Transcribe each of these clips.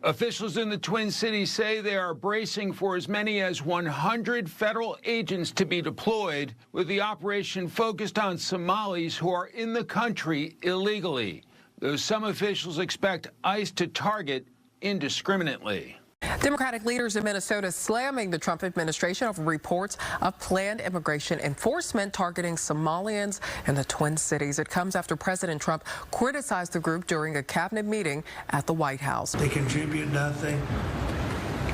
Officials in the Twin Cities say they are bracing for as many as 100 federal agents to be deployed, with the operation focused on Somalis who are in the country illegally, though some officials expect ICE to target indiscriminately. Democratic leaders in Minnesota slamming the Trump administration over reports of planned immigration enforcement targeting Somalians in the Twin Cities. It comes after President Trump criticized the group during a cabinet meeting at the White House. They contribute nothing.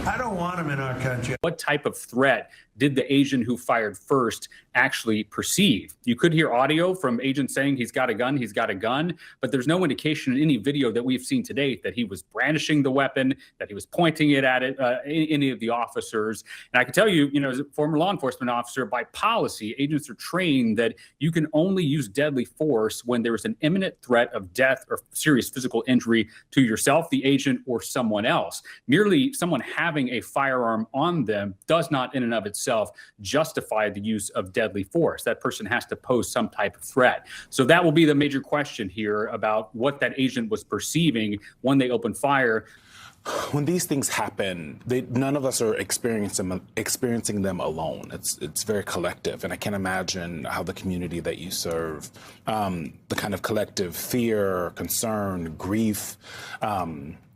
I don't want them in our country. What type of threat did the agent who fired first actually perceive? You could hear audio from agents saying he's got a gun, but there's no indication in any video that we've seen to date that he was brandishing the weapon, that he was pointing it at any of the officers. And I can tell you, as a former law enforcement officer, by policy, agents are trained that you can only use deadly force when there is an imminent threat of death or serious physical injury to yourself, the agent, or someone else. Merely someone having a firearm on them does not in and of itself justify the use of deadly force. That person has to pose some type of threat. So that will be the major question here about what that agent was perceiving when they opened fire. When these things happen, none of us are experiencing them alone. It's very collective, and I can't imagine how the community that you serve, the kind of collective fear, concern, grief,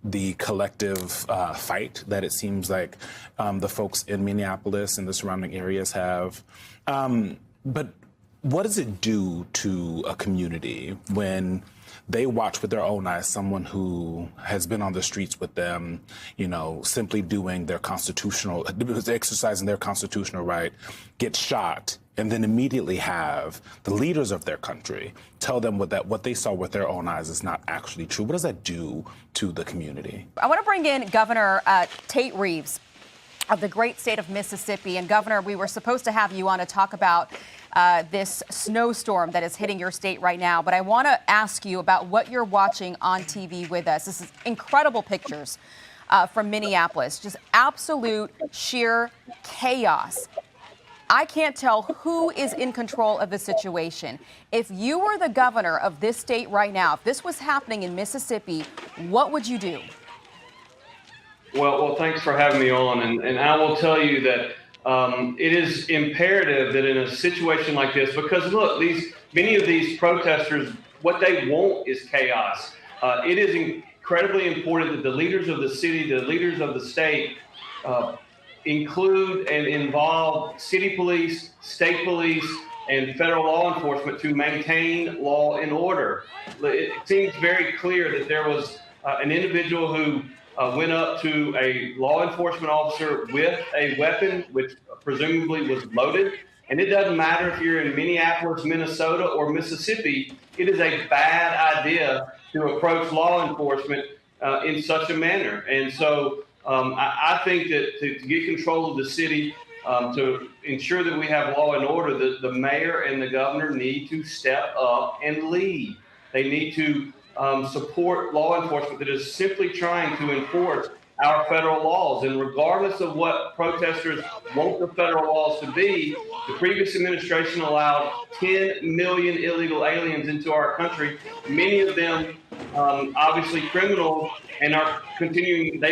the collective fight that it seems like the folks in Minneapolis and the surrounding areas have. But what does it do to a community when they watch with their own eyes someone who has been on the streets with them, simply doing their exercising their constitutional right, get shot, and then immediately have the leaders of their country tell them what they saw with their own eyes is not actually true? What does that do to the community? I want to bring in Governor Tate Reeves of the great state of Mississippi. And Governor, we were supposed to have you on to talk about this snowstorm that is hitting your state right now. But I want to ask you about what you're watching on TV with us. This is incredible pictures from Minneapolis, just absolute sheer chaos. I can't tell who is in control of the situation. If you were the governor of this state right now, if this was happening in Mississippi, what would you do? Well, thanks for having me on. And I will tell you that it is imperative that in a situation like this, because look, many of these protesters, what they want is chaos. It is incredibly important that the leaders of the city, the leaders of the state, include and involve city police, state police, and federal law enforcement to maintain law and order. It seems very clear that there was an individual who went up to a law enforcement officer with a weapon, which presumably was loaded. And it doesn't matter if you're in Minneapolis, Minnesota, or Mississippi, it is a bad idea to approach law enforcement in such a manner. And so I think that to get control of the city, to ensure that we have law and order, the mayor and the governor need to step up and lead. They need to support law enforcement that is simply trying to enforce our federal laws. And regardless of what protesters want the federal laws to be, the previous administration allowed 10 million illegal aliens into our country, many of them obviously criminals, and they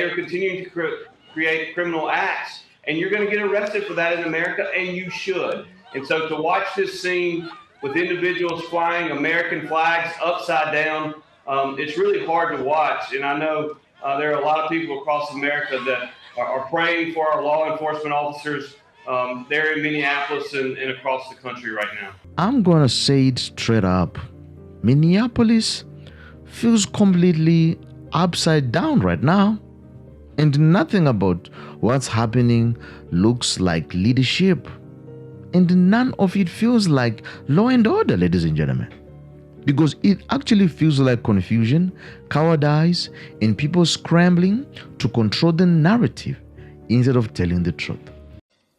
are continuing to create criminal acts. And you're going to get arrested for that in America, and you should. And so to watch this scene with individuals flying American flags upside down, it's really hard to watch. And I know there are a lot of people across America that are praying for our law enforcement officers there in Minneapolis and across the country right now. I'm going to say it straight up. Minneapolis feels completely upside down right now. And nothing about what's happening looks like leadership. And none of it feels like law and order, ladies and gentlemen. Because it actually feels like confusion, cowardice, and people scrambling to control the narrative instead of telling the truth.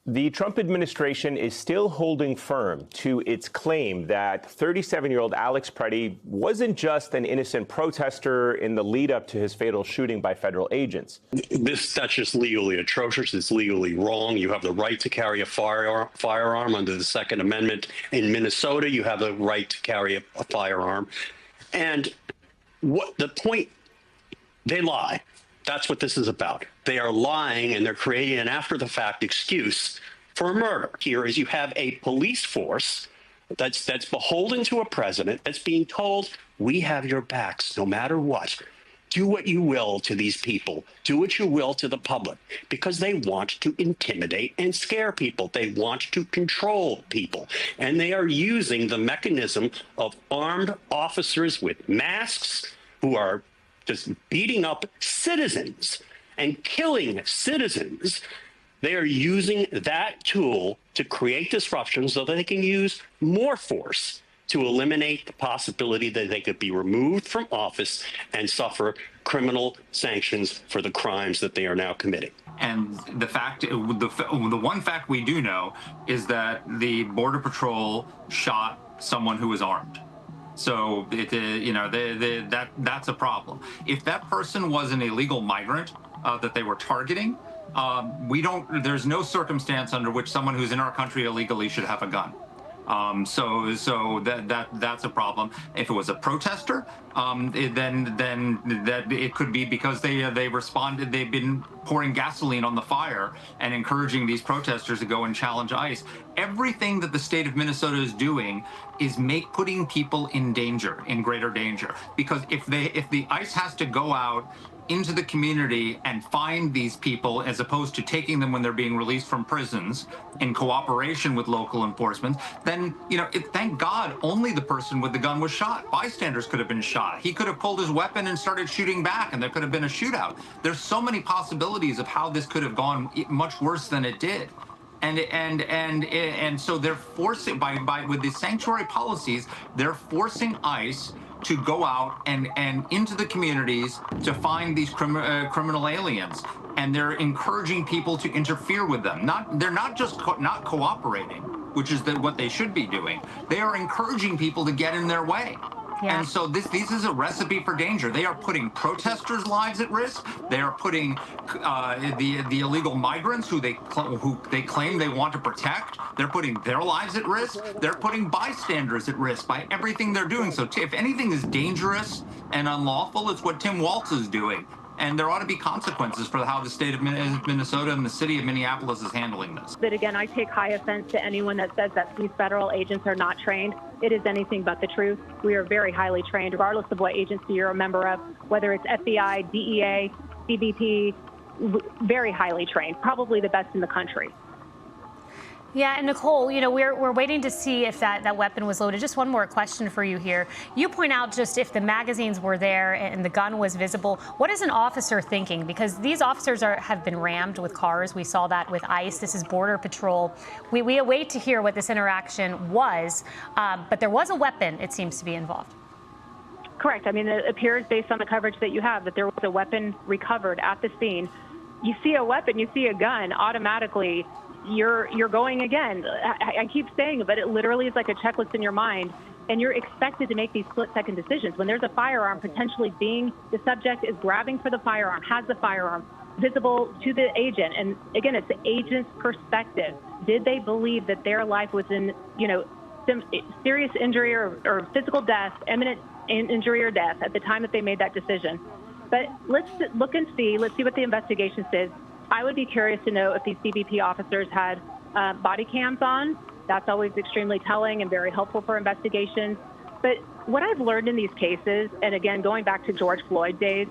The Trump administration is still holding firm to its claim that 37-year-old Alex Preddy wasn't just an innocent protester in the lead up to his fatal shooting by federal agents. That's just legally atrocious. It's legally wrong. You have the right to carry a firearm under the Second Amendment. In Minnesota, you have the right to carry a firearm. And what the point, they lie. That's what this is about. They are lying and they're creating an after-the-fact excuse for a murder. Here is you have a police force that's beholden to a president that's being told, we have your backs no matter what. Do what you will to these people. Do what you will to the public, because they want to intimidate and scare people. They want to control people. And they are using the mechanism of armed officers with masks who are just beating up citizens and killing citizens. They are using that tool to create disruption so that they can use more force to eliminate the possibility that they could be removed from office and suffer criminal sanctions for the crimes that they are now committing. And the one fact we do know is that the Border Patrol shot someone who was armed. So that's a problem. If that person was an illegal migrant that they were targeting, there's no circumstance under which someone who's in our country illegally should have a gun. So that's a problem. If it was a protester, then it could be because they responded. They've been pouring gasoline on the fire and encouraging these protesters to go and challenge ICE. Everything that the state of Minnesota is doing is putting people in danger, in greater danger. Because if the ICE has to go out into the community and find these people, as opposed to taking them when they're being released from prisons in cooperation with local enforcement, then, thank God only the person with the gun was shot. Bystanders could have been shot. He could have pulled his weapon and started shooting back, and there could have been a shootout. There's so many possibilities of how this could have gone much worse than it did. And so they're forcing, with the sanctuary policies, they're forcing ICE to go out and into the communities to find these criminal aliens, and they're encouraging people to interfere with them. They're not just not cooperating, which is what they should be doing. They are encouraging people to get in their way. Yeah. And so this is a recipe for danger. They are putting protesters' lives at risk. They are putting the illegal migrants who they claim they want to protect. They're putting their lives at risk. They're putting bystanders at risk by everything they're doing. So if anything is dangerous and unlawful, it's what Tim Walz is doing. And there ought to be consequences for how the state of Minnesota and the city of Minneapolis is handling this. But again, I take high offense to anyone that says that these federal agents are not trained. It is anything but the truth. We are very highly trained, regardless of what agency you're a member of, whether it's FBI, DEA, CBP, very highly trained, probably the best in the country. Yeah, and Nicole, we're waiting to see if that weapon was loaded. Just one more question for you here. You point out just if the magazines were there and the gun was visible, what is an officer thinking? Because these officers have been rammed with cars. We saw that with ICE. This is Border Patrol. We await to hear what this interaction was, but there was a weapon, it seems to be involved. Correct. I mean, it appears based on the coverage that you have that there was a weapon recovered at the scene. You see a weapon, you see a gun, automatically you're going again. I keep saying it, but it literally is like a checklist in your mind, and you're expected to make these split-second decisions. When there's a firearm potentially the subject is grabbing for the firearm, has the firearm visible to the agent, and again, it's the agent's perspective. Did they believe that their life was in, some serious injury or physical death, imminent injury or death at the time that they made that decision? But let's look and see. Let's see what the investigation says. I would be curious to know if these CBP officers had body cams on. That's always extremely telling and very helpful for investigations. But what I've learned in these cases, and again, going back to George Floyd days,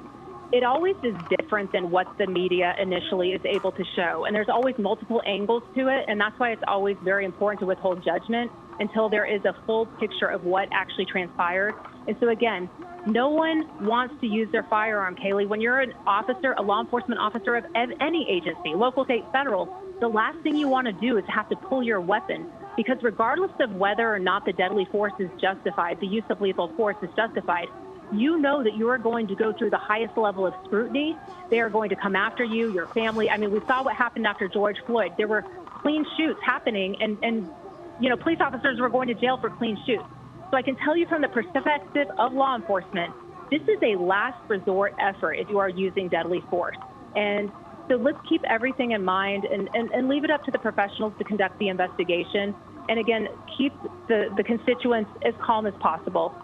it always is different than what the media initially is able to show. And there's always multiple angles to it. And that's why it's always very important to withhold judgment until there is a full picture of what actually transpired. And so again, no one wants to use their firearm, Kaylee. When you're an officer, a law enforcement officer of any agency, local, state, federal, the last thing you want to do is have to pull your weapon, because regardless of whether or not the deadly force is justified, the use of lethal force is justified, you know that you are going to go through the highest level of scrutiny. They are going to come after you, your family. I mean, we saw what happened after George Floyd. There were clean shoots happening, and police officers were going to jail for clean shoots. So I can tell you from the perspective of law enforcement, this is a last resort effort if you are using deadly force. And so let's keep everything in mind and leave it up to the professionals to conduct the investigation. And again, keep the constituents as calm as possible.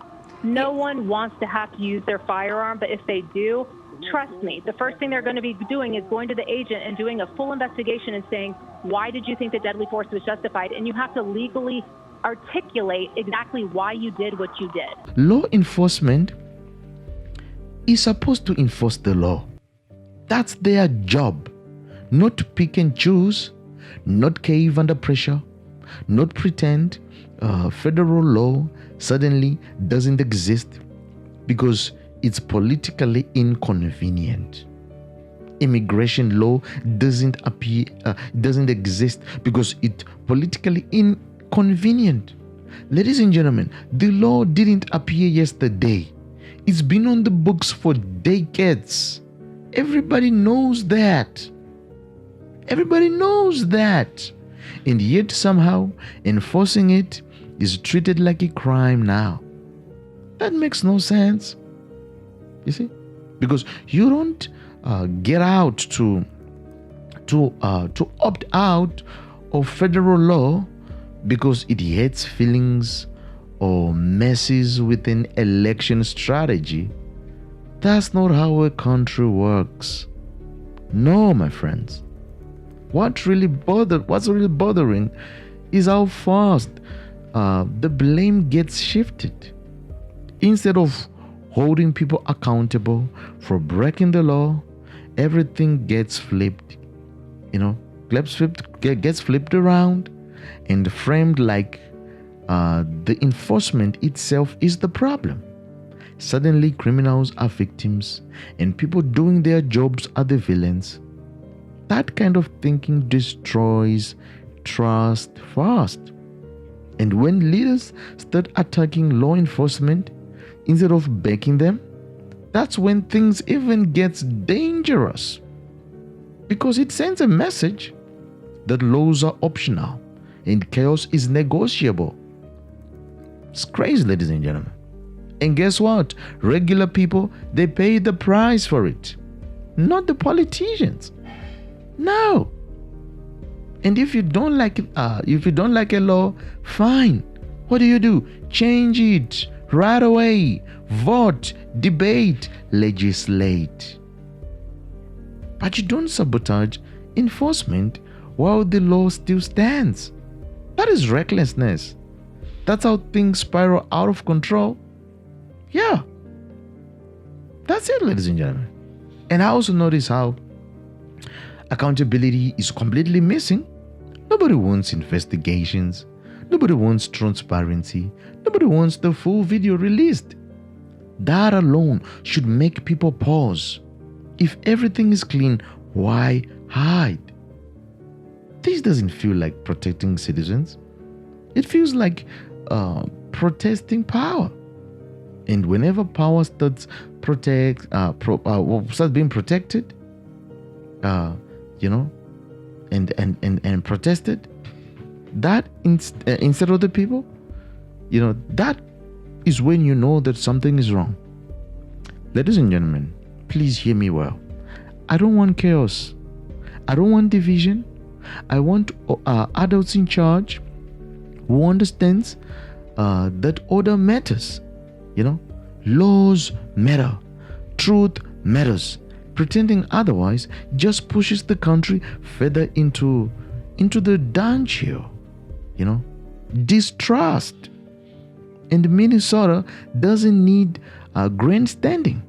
No one wants to have to use their firearm, but if they do, trust me, the first thing they're going to be doing is going to the agent and doing a full investigation and saying, why did you think that deadly force was justified? And you have to legally articulate exactly why you did what you did. Law enforcement is supposed to enforce the law. That's their job. Not to pick and choose, not cave under pressure, not pretend federal law suddenly doesn't exist because it's politically inconvenient. Immigration law doesn't exist because it's politically inconvenient. Ladies and gentlemen, the law didn't appear yesterday. It's been on the books for decades. Everybody knows that. Everybody knows that. And yet somehow enforcing it is treated like a crime now. That makes no sense. You see? Because you don't get out to opt out of federal law because it hurts feelings or messes with an election strategy. That's not how a country works. No, my friends. What's really bothering is how fast the blame gets shifted. Instead of holding people accountable for breaking the law, everything gets flipped. Gets flipped around and framed like the enforcement itself is the problem. Suddenly, criminals are victims and people doing their jobs are the villains. That kind of thinking destroys trust fast. And when leaders start attacking law enforcement instead of backing them, that's when things even gets dangerous. Because it sends a message that laws are optional and chaos is negotiable. It's crazy, ladies and gentlemen. And guess what? Regular people, they pay the price for it. Not the politicians. No. And if you don't like a law, fine. What do? Change it right away. Vote, debate, legislate. But you don't sabotage enforcement while the law still stands. That is recklessness. That's how things spiral out of control. Yeah. That's it, ladies and gentlemen. And I also notice how accountability is completely missing. Nobody wants investigations. Nobody wants transparency. Nobody wants the full video released. That alone should make people pause. If everything is clean, why hide? This doesn't feel like protecting citizens. It feels like protesting power. And whenever power starts being protected, and protested, that instead of the people, that is when you know that something is wrong. Ladies and gentlemen, please hear me well. I don't want chaos. I don't want division. I want adults in charge who understands that order matters. Laws matter. Truth matters. Pretending otherwise just pushes the country further into the dunghill. Distrust. And Minnesota doesn't need grandstanding.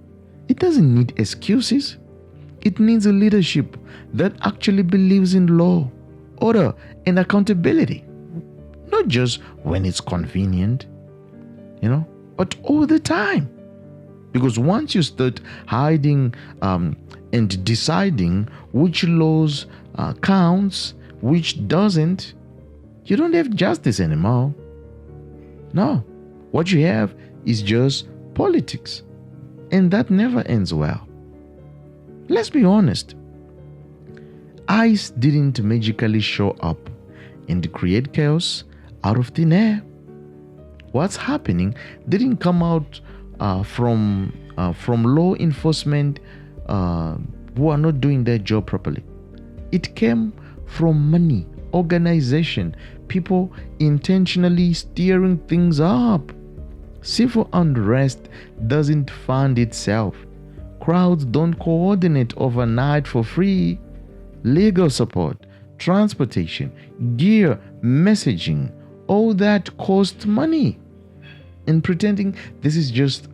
It doesn't need excuses. It needs a leadership that actually believes in law, order, and accountability. Not just when it's convenient, but all the time. Because once you start hiding and deciding which laws counts, which doesn't, you don't have justice anymore. No, what you have is just politics. And that never ends well. Let's be honest. ICE didn't magically show up and create chaos out of thin air. What's happening didn't come out from law enforcement who are not doing their job properly. It came from money, organization, people intentionally steering things up. Civil unrest doesn't fund itself. crowds don't coordinate overnight for free. Legal support, transportation, gear, messaging, all that costs money. And pretending this is just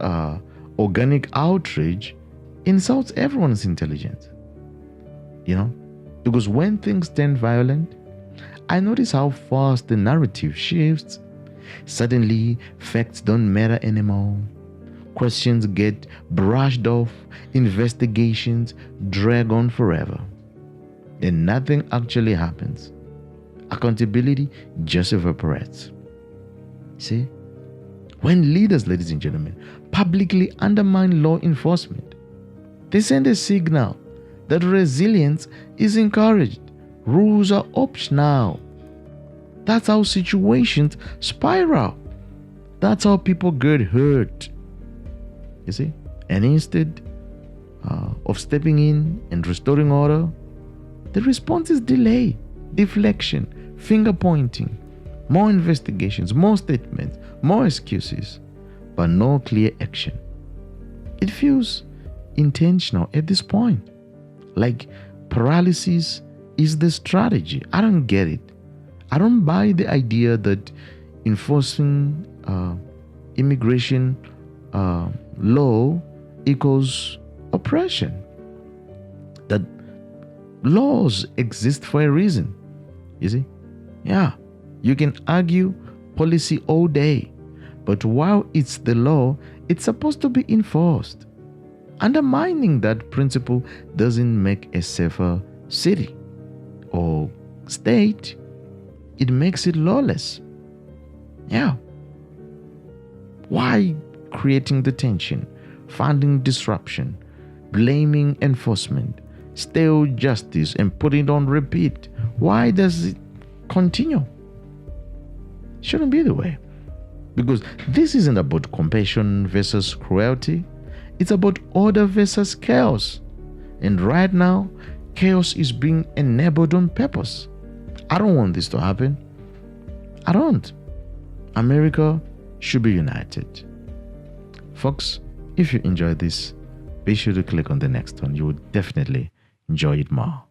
organic outrage insults everyone's intelligence. You know? Because when things turn violent, I notice how fast the narrative shifts. Suddenly, facts don't matter anymore. Questions get brushed off, investigations drag on forever. Then nothing actually happens. Accountability just evaporates. See? When leaders, ladies and gentlemen, publicly undermine law enforcement, they send a signal that resilience is encouraged. Rules are optional. That's how situations spiral. That's how people get hurt. You see? And instead of stepping in and restoring order, the response is delay, deflection, finger pointing, more investigations, more statements, more excuses, but no clear action. It feels intentional at this point. Like paralysis is the strategy. I don't get it. I don't buy the idea that enforcing immigration law equals oppression. That laws exist for a reason. You see? Yeah, you can argue policy all day, but while it's the law, it's supposed to be enforced. Undermining that principle doesn't make a safer city or state. It makes it lawless. Yeah. Why creating the tension, funding disruption, blaming enforcement, stale justice, and putting it on repeat? Why does it continue? Shouldn't be the way. Because this isn't about compassion versus cruelty. It's about order versus chaos. And right now, chaos is being enabled on purpose. I don't want this to happen. I don't. America should be united. Folks, if you enjoyed this, be sure to click on the next one. You will definitely enjoy it more.